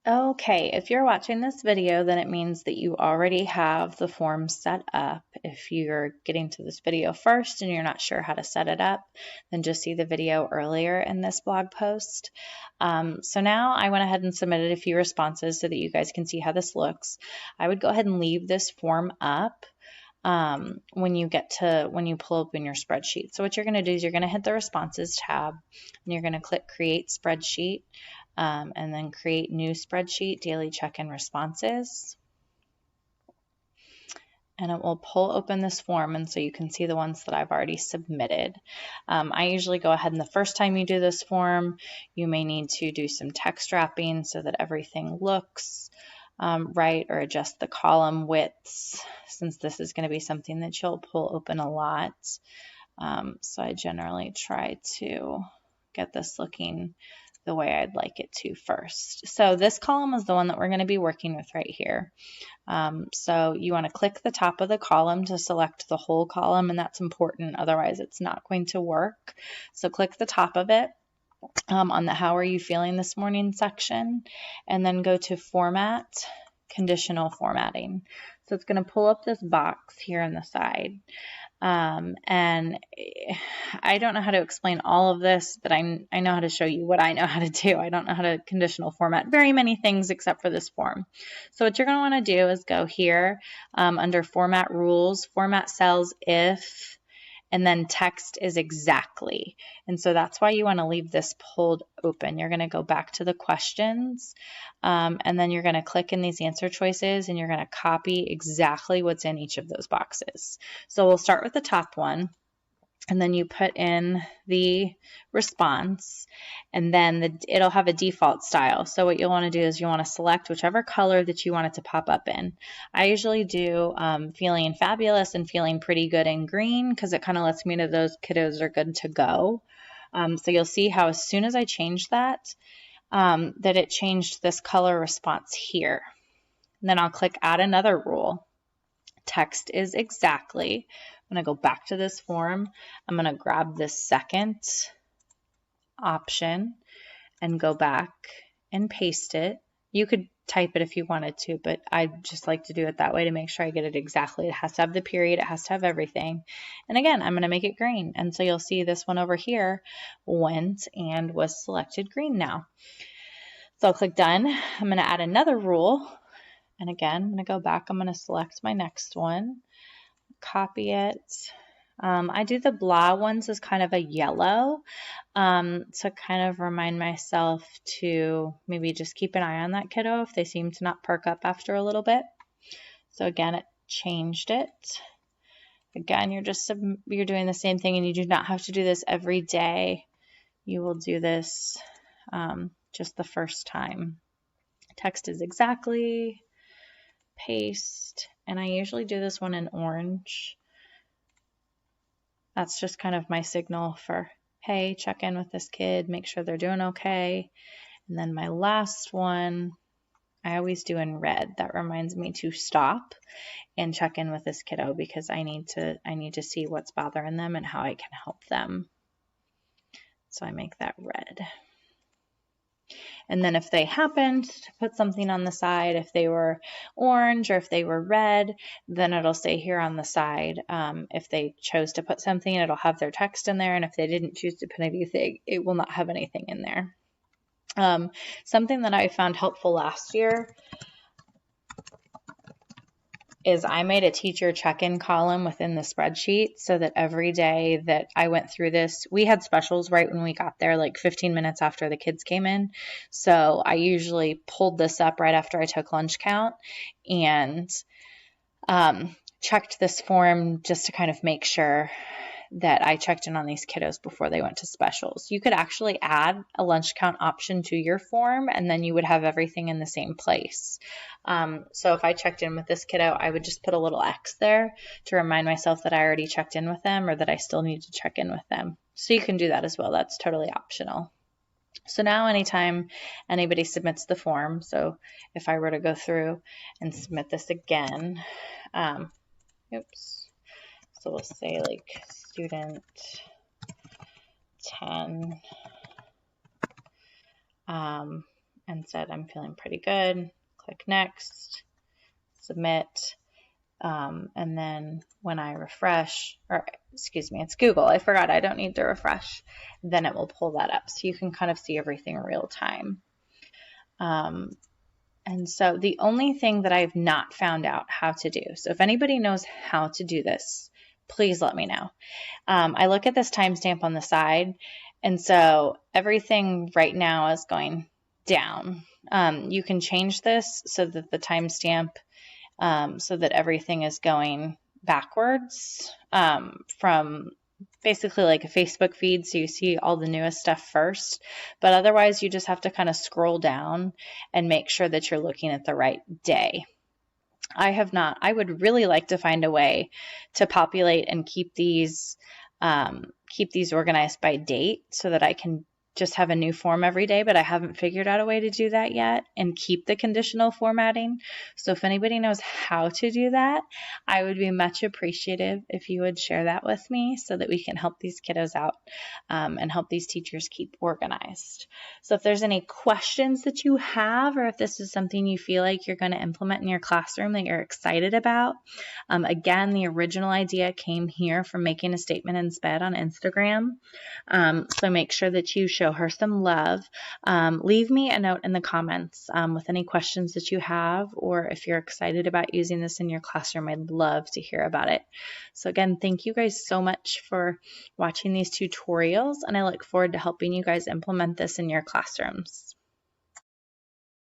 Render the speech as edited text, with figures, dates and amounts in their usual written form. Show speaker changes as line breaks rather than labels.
Okay, if you're watching this video, then it means that you already have the form set up. If you're getting to this video first and you're not sure how to set it up, then just see the video earlier in this blog post. So now I went ahead and submitted a few responses so that you guys can see how this looks. I would go ahead and leave this form up when you pull open your spreadsheet. So what you're going to do is you're going to hit the responses tab and you're going to click create spreadsheet. And then create new spreadsheet, daily check-in responses. And it will pull open this form, and so you can see the ones that I've already submitted. I usually go ahead and the first time you do this form, you may need to do some text wrapping so that everything looks right, or adjust the column widths, since this is going to be something that you'll pull open a lot. So I generally try to get this looking the way I'd like it to first. So this column is the one that we're going to be working with right here. So you want to click the top of the column to select the whole column, and that's important, otherwise it's not going to work. So click the top of it on the how are you feeling this morning section, and then go to format, conditional formatting. So it's going to pull up this box here on the side. And I don't know how to explain all of this, but I know how to show you what I know how to do. I don't know how to conditional format very many things except for this form. So what you're going to want to do is go here under format rules, format cells if, and then text is exactly. And so that's why you want to leave this pulled open. You're going to go back to the questions, and then you're going to click in these answer choices, and you're going to copy exactly what's in each of those boxes. So we'll start with the top one, and then you put in the response, and then it'll have a default style. So what you'll want to do is you want to select whichever color that you want it to pop up in. I usually do feeling fabulous and feeling pretty good in green, because it kind of lets me know those kiddos are good to go. So you'll see how as soon as I changed that, that it changed this color response here. And then I'll click add another rule. Text is exactly. I'm going to go back to this form. I'm going to grab this second option and go back and paste it. You could type it if you wanted to, but I just like to do it that way to make sure I get it exactly. It has to have the period, it has to have everything. And again, I'm going to make it green. And so you'll see this one over here went and was selected green now. So I'll click done. I'm going to add another rule. And again, I'm going to go back. I'm going to select my next one, copy it. I do the blah ones as kind of a yellow to kind of remind myself to maybe just keep an eye on that kiddo if they seem to not perk up after a little bit. So again, it changed it. Again, you're doing the same thing, and you do not have to do this every day. You will do this just the first time. Text is exactly, paste, and I usually do this one in orange. That's just kind of my signal for, hey, check in with this kid, make sure they're doing okay. And then my last one, I always do in red. That reminds me to stop and check in with this kiddo, because I need to see what's bothering them and how I can help them. So I make that red. And then if they happened to put something on the side, if they were orange or if they were red, then it'll say here on the side. If they chose to put something, it'll have their text in there. And if they didn't choose to put anything, it will not have anything in there. Something that I found helpful last year is I made a teacher check-in column within the spreadsheet, so that every day that I went through this, we had specials right when we got there, like 15 minutes after the kids came in. So I usually pulled this up right after I took lunch count and checked this form just to kind of make sure that I checked in on these kiddos before they went to specials. You could actually add a lunch count option to your form, and then you would have everything in the same place. So if I checked in with this kiddo, I would just put a little X there to remind myself that I already checked in with them, or that I still need to check in with them. So you can do that as well. That's totally optional. So now anytime anybody submits the form, so if I were to go through and submit this again, so we'll say like student 10, and and said, I'm feeling pretty good. Click next, submit. And then when I refresh, or excuse me, it's Google. I forgot I don't need to refresh. Then it will pull that up. So you can kind of see everything real time. And so the only thing that I've not found out how to do, so if anybody knows how to do this, please let me know. I look at this timestamp on the side, and so everything right now is going down. You can change this so that the timestamp, so that everything is going backwards from basically like a Facebook feed, so you see all the newest stuff first. But otherwise, you just have to kind of scroll down and make sure that you're looking at the right day. I would really like to find a way to populate and keep these organized by date so that I can just have a new form every day, but I haven't figured out a way to do that yet and keep the conditional formatting. So if anybody knows how to do that, I would be much appreciative if you would share that with me so that we can help these kiddos out and help these teachers keep organized. So if there's any questions that you have, or if this is something you feel like you're going to implement in your classroom that you're excited about, again, the original idea came here from making a statement in SPED on Instagram. So make sure that you show her some love. Leave me a note in the comments with any questions that you have, or if you're excited about using this in your classroom. I'd love to hear about it. So again, thank you guys so much for watching these tutorials, and I look forward to helping you guys implement this in your classrooms.